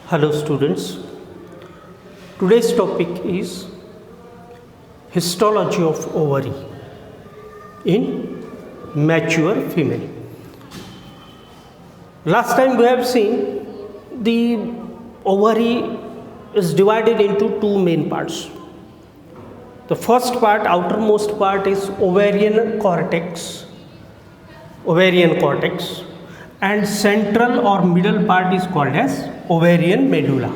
Hello students, today's topic is histology of ovary in mature female. Last time we have seen the ovary is divided into two main parts. The first part, outermost part is ovarian cortex, and central or middle part is called as ovarian medulla.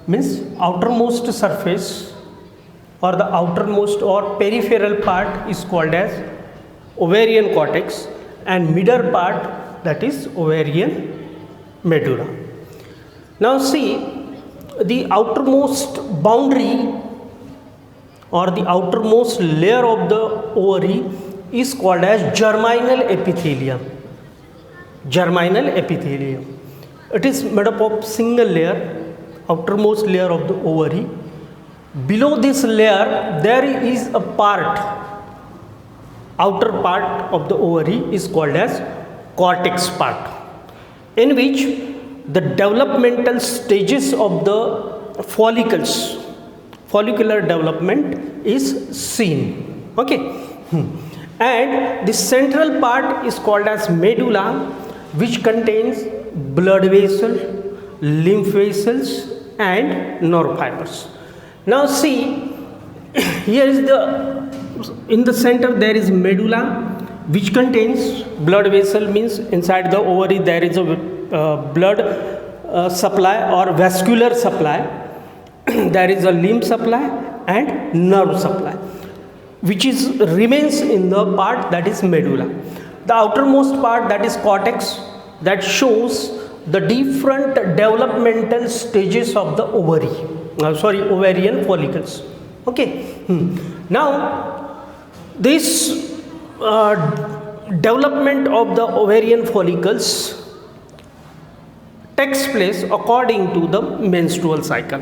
Means outermost surface or the outermost or peripheral part is called as ovarian cortex, and middle part, that is ovarian medulla. Now see, the outermost boundary or the outermost layer of the ovary is called as germinal epithelium. It is made up of single layer, outermost layer of the ovary. Below this layer there is a part, outer part of the ovary is called as cortex part, in which the developmental stages of the follicular development is seen. Okay. And the central part is called as medulla, which contains blood vessel, lymph vessels and nerve fibers. Now see, here is in the center there is medulla, which contains blood vessel, means inside the ovary there is a blood supply or vascular supply. There is a lymph supply and nerve supply, which remains in the part that is medulla. The outermost part, that is cortex, that shows the different developmental stages of the ovarian follicles. Okay. Now this development of the ovarian follicles takes place according to the menstrual cycle.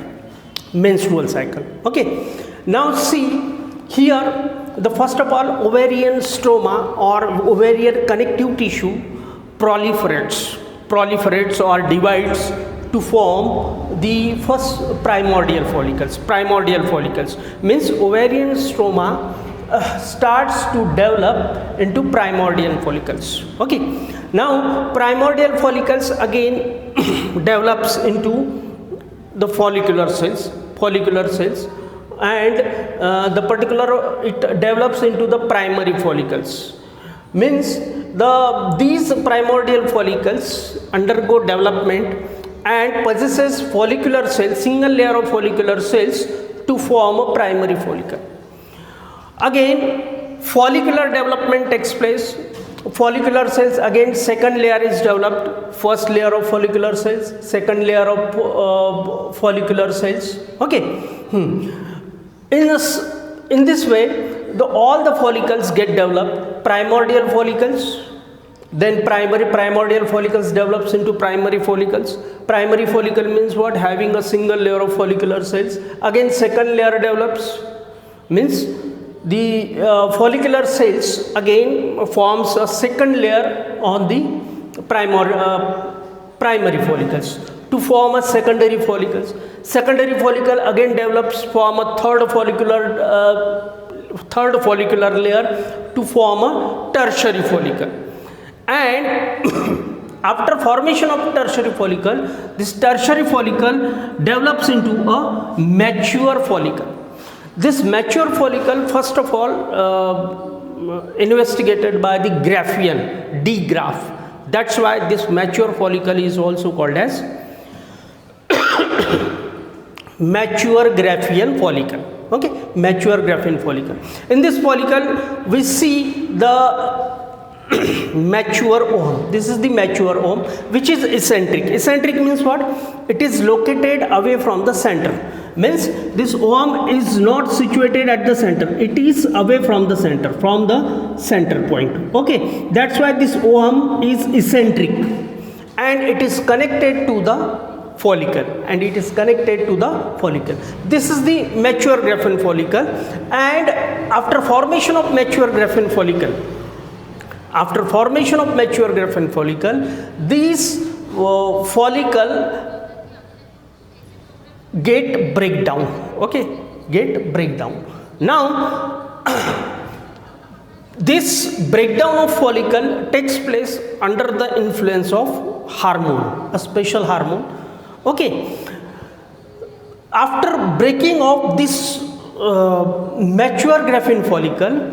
Okay. Now see, here the first of all, ovarian stroma or ovarian connective tissue proliferates or divides to form the first primordial follicles. Means ovarian stroma starts to develop into primordial follicles. Okay. Now primordial follicles again develops into the follicular cells, and it develops into the primary follicles. Means these primordial follicles undergo development and possesses follicular cells, single layer of follicular cells to form a primary follicle. Again follicular development takes place. Follicular cells, again second layer is developed, first layer of follicular cells, second layer of follicular cells. Okay. In this way, all the follicles get developed. Primordial follicles, then primordial follicles develops into primary follicles. Primary follicle means what? Having a single layer of follicular cells. Again second layer develops, means the follicular cells again forms a second layer on the primary follicles to form a secondary follicles. Secondary follicle again develops, form a third follicular layer to form a tertiary follicle. And after formation of tertiary follicle, this tertiary follicle develops into a mature follicle. This mature follicle, first of all, investigated by the Graafian, D. Graaf. That's why this mature follicle is also called as mature Graafian follicle. Okay, mature Graafian follicle. In this follicle, we see the mature ovum. This is the mature ovum, which is eccentric. Eccentric means what? It is located away from the center. Means this ovum is not situated at the center, it is away from the center point. Okay, that's why this ovum is eccentric, and it is connected to the follicle, This is the mature Graafian follicle. And after formation of mature Graafian follicle, this follicle get breakdown. Okay, get breakdown. Now this breakdown of follicle takes place under the influence of hormone, a special hormone. Okay, after breaking of this mature graphene follicle,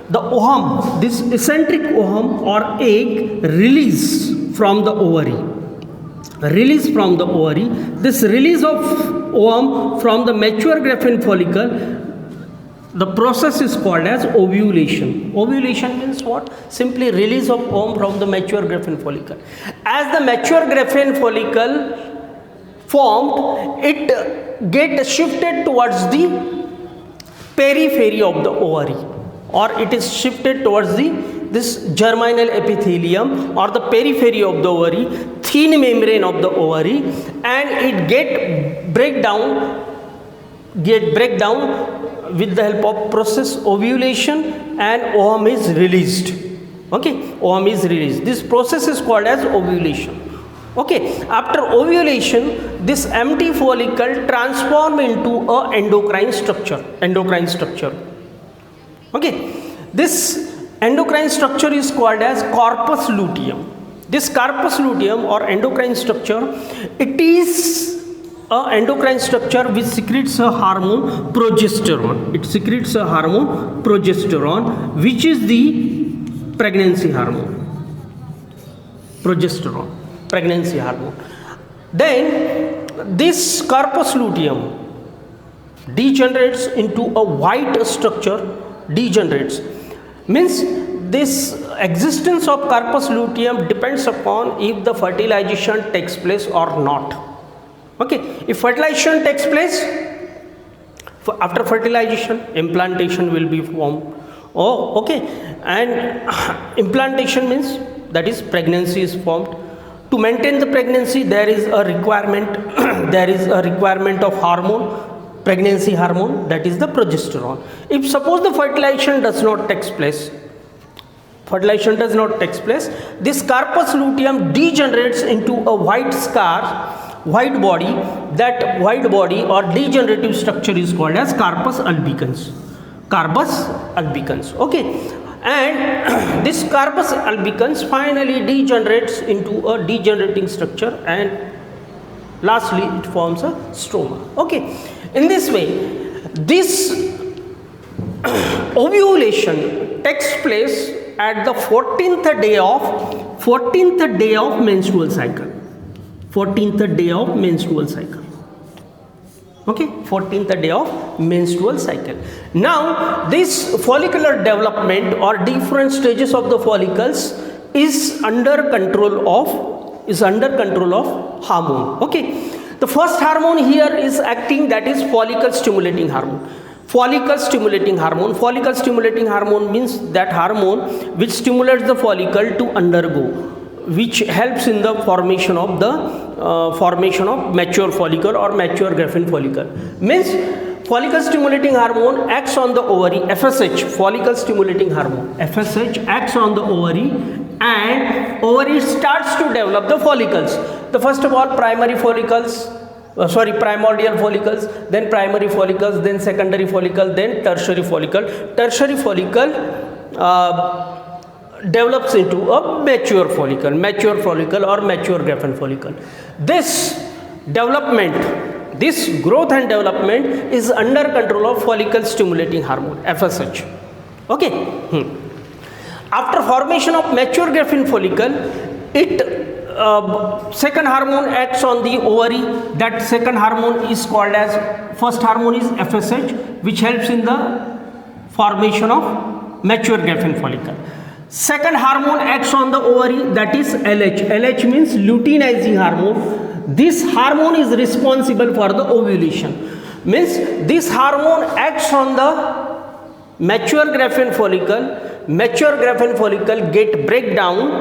the ovum, this eccentric ovum or egg, release from the ovary. Release from the ovary. This release of ovum from the mature graphene follicle, the process is called as ovulation. Ovulation means what? Simply release of ovum from the mature graphene follicle. As the mature graphene follicle formed, it gets shifted towards the periphery of the ovary, or it is shifted towards this germinal epithelium or the periphery of the ovary, thin membrane of the ovary, and it get breakdown with the help of process ovulation, and ovum is released. Okay, ovum is released. This process is called as ovulation. Okay, after ovulation, this empty follicle transform into a endocrine structure. Okay, this endocrine structure is called as corpus luteum. This corpus luteum or endocrine structure, it is a endocrine structure which secretes a hormone progesterone. It secretes a hormone progesterone, which is the pregnancy hormone. Progesterone, pregnancy hormone. Then this corpus luteum degenerates into a white structure. Degenerates means this existence of corpus luteum depends upon if the fertilization takes place or not. Okay, if fertilization takes place, after fertilization implantation will be formed. Oh, okay, and implantation means that is pregnancy is formed. To maintain the pregnancy, there is a requirement of hormone, pregnancy hormone, that is the progesterone. If suppose the fertilization does not take place, this corpus luteum degenerates into a white body. That white body or degenerative structure is called as corpus albicans. Okay, and this corpus albicans finally degenerates into a degenerating structure, and lastly it forms a stroma. Okay, in this way this ovulation takes place at the 14th day of menstrual cycle. 14th day of menstrual cycle. Okay, 14th day of menstrual cycle. Now this follicular development or different stages of the follicles is under control of hormone. Okay, the first hormone here is acting, that is follicle stimulating hormone. Follicle stimulating hormone means that hormone which stimulates the follicle to undergo, which helps in the formation of mature follicle or mature graphene follicle. Means follicle stimulating hormone acts on the ovary. FSH, follicle stimulating hormone, FSH acts on the ovary, and ovary starts to develop the follicles. The first of all primordial follicles, then primary follicles, then secondary follicle, then tertiary follicle. Tertiary follicle develops into a mature follicle or mature graphene follicle. This growth and development is under control of follicle stimulating hormone, FSH. Okay. After formation of mature graphene follicle, second hormone acts on the ovary. That second hormone is called as, first hormone is FSH, which helps in the formation of mature graphene follicle. Second hormone acts on the ovary, that is LH. LH means luteinizing hormone. This hormone is responsible for the ovulation. Means this hormone acts on the mature graphene follicle. Mature graphene follicle get breakdown,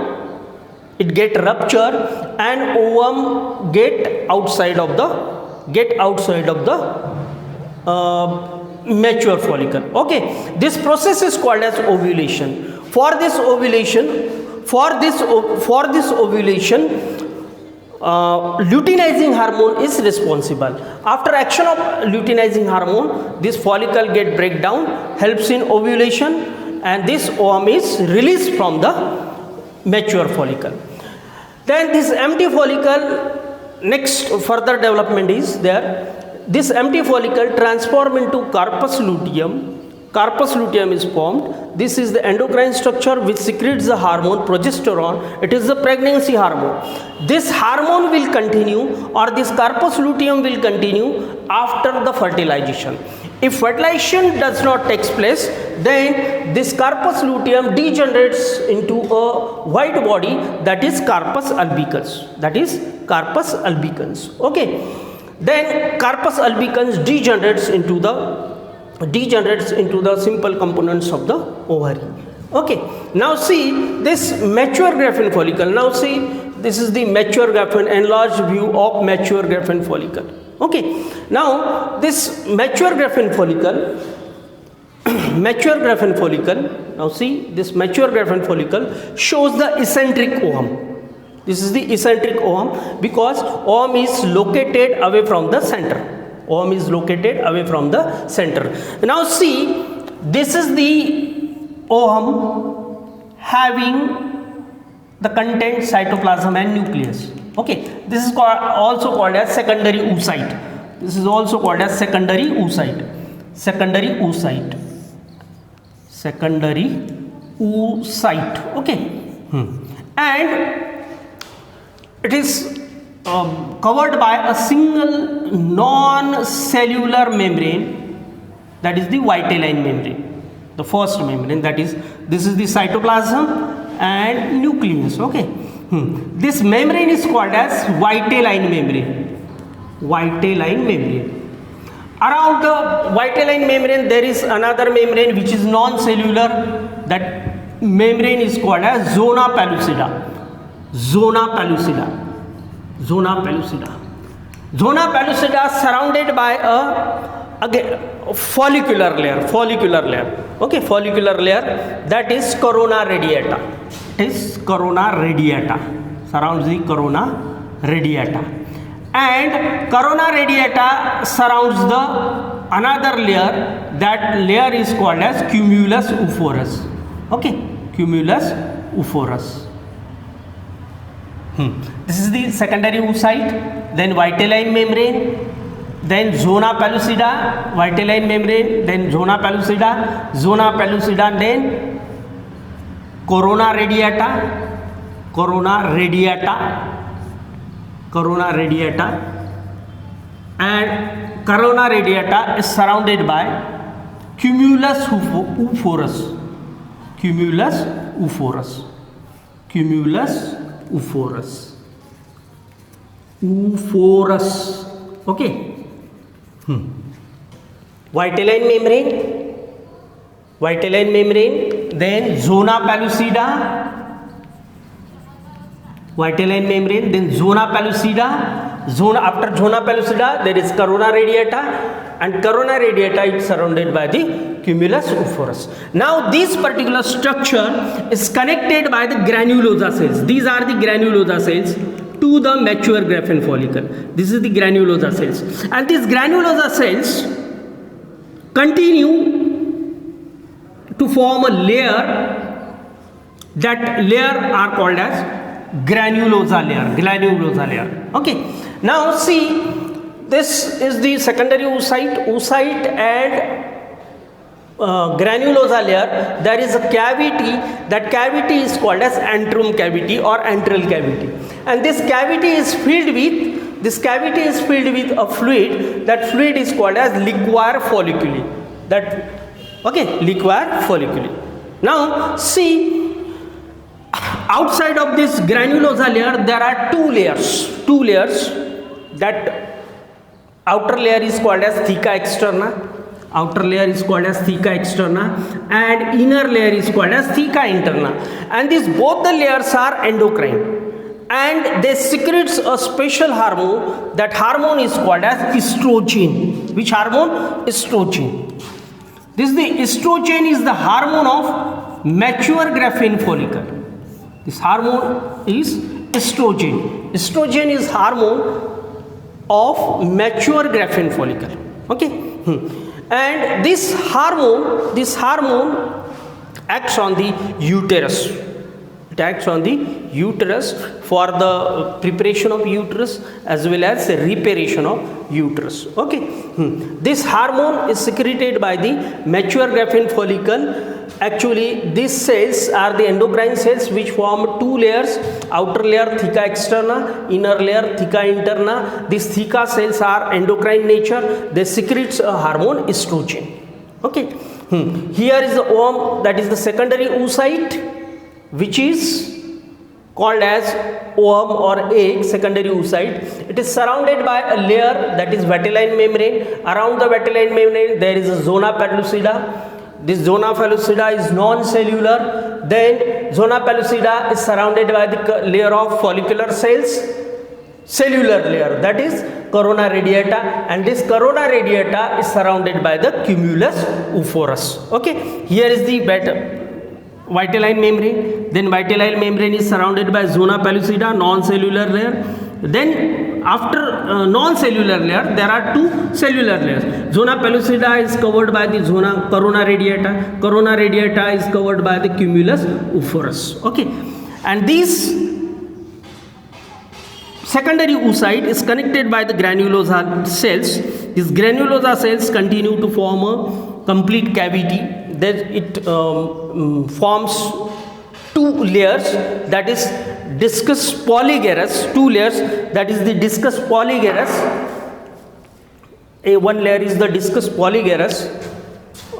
it get rupture, and ovum get outside of the mature follicle. Okay, this process is called as ovulation. For this ovulation, luteinizing hormone is responsible. After action of luteinizing hormone, this follicle get break down, helps in ovulation, and this ovum is released from the mature follicle. Then this empty follicle, next further development is there. This empty follicle transform into corpus luteum. Corpus luteum is formed. This is the endocrine structure which secretes the hormone progesterone. It is the pregnancy hormone. This hormone will continue, or this corpus luteum will continue after the fertilization. If fertilization does not take place, then this corpus luteum degenerates into a white body, that is corpus albicans. That is corpus albicans. Okay. Then corpus albicans degenerates into the simple components of the ovary. Okay. Now see this mature Graafian follicle. Now see, this is the mature Graafian, enlarged view of mature Graafian follicle. Okay. Now this mature Graafian follicle, now see this mature Graafian follicle shows the eccentric ovum. This is the eccentric ovum because ovum is located away from the center. Ovum is located away from the center. Now see, this is the ovum having the content cytoplasm and nucleus. Okay, this is also called as secondary oocyte. This is also called as secondary oocyte. Secondary oocyte. Secondary oocyte. Okay, and it is covered by a single non-cellular membrane, that is the vitelline membrane, the first membrane, that is, this is the cytoplasm and nucleus. Okay, this membrane is called as vitelline membrane. Vitelline membrane. Around the vitelline membrane there is another membrane which is non-cellular. That membrane is called as zona pellucida. Zona pellucida. Zona pellucida. Zona pellucida surrounded by a follicular layer. Okay, follicular layer, that is corona radiata. It is corona radiata. Surrounds the corona radiata. And corona radiata surrounds the another layer. That layer is called as cumulus euphorus. Okay, cumulus euphorus. This is the secondary oocyte, then vitelline membrane, then zona pellucida, vitelline membrane, then zona pellucida, then corona radiata, and corona radiata is surrounded by cumulus euphorus. Okay. Vitelline membrane, then zona pellucida, after zona pellucida there is corona radiata, and corona radiata is surrounded by the cumulus euphorus. Now this particular structure is connected by the granulosa cells. These are the granulosa cells to the mature Graafian follicle. This is the granulosa cells, and these granulosa cells continue to form a layer. That layer are called as granulosa layer. Okay. Now see, this is the secondary oocyte and granulosa layer. There is a cavity. That cavity is called as antrum cavity or antral cavity, and this cavity is filled with a fluid. That fluid is called as liquor folliculi. Liquor folliculi. Now see, outside of this granulosa layer there are two layers. That outer layer is called as theca externa, and inner layer is called as theca interna, and these both the layers are endocrine, and they secretes a special hormone. That hormone is called as estrogen. Which hormone? Estrogen. The estrogen is the hormone of mature Graafian follicle. This hormone is estrogen. Estrogen is hormone of mature Graafian follicle. Okay. And this hormone acts on the uterus. It acts on the uterus for the preparation of uterus as well as reparation of uterus. Okay. This hormone is secreted by the mature Graafian follicle. Actually, these cells are the endocrine cells which form two layers, outer layer theca externa, inner layer theca interna. These theca cells are endocrine nature. They secrete a hormone estrogen. Okay. Here is the ovum, that is the secondary oocyte, which is called as ovum or egg, secondary oocyte. It is surrounded by a layer, that is vitelline membrane. Around the vitelline membrane there is a zona pellucida. This zona pellucida is non-cellular. Then zona pellucida is surrounded by the layer of follicular cells, cellular layer, that is corona radiata, and this corona radiata is surrounded by the cumulus oophorus. Okay, here is the vitelline membrane. Then vitelline membrane is surrounded by zona pellucida, non-cellular layer. Then after non-cellular layer there are two cellular layers. Zona pellucida is covered by the corona radiata. Corona radiata is covered by the cumulus oophorus. Okay, and these secondary oocyte is connected by the granulosa cells. These granulosa cells continue to form a complete cavity. Then it forms two layers, that is discus polygerus, two layers, that is the discus polygerus. One layer is the discus polygerus.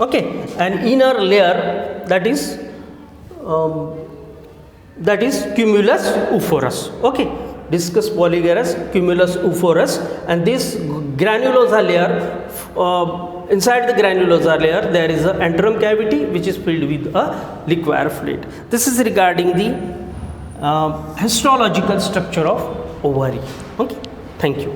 Okay, an inner layer, that is cumulus oophorus. Okay, discus polygerus, cumulus oophorus, and this granulosa layer, inside the granulosa layer there is an antrum cavity which is filled with a liquor fluid. This is regarding the histological structure of ovary. Okay, thank you.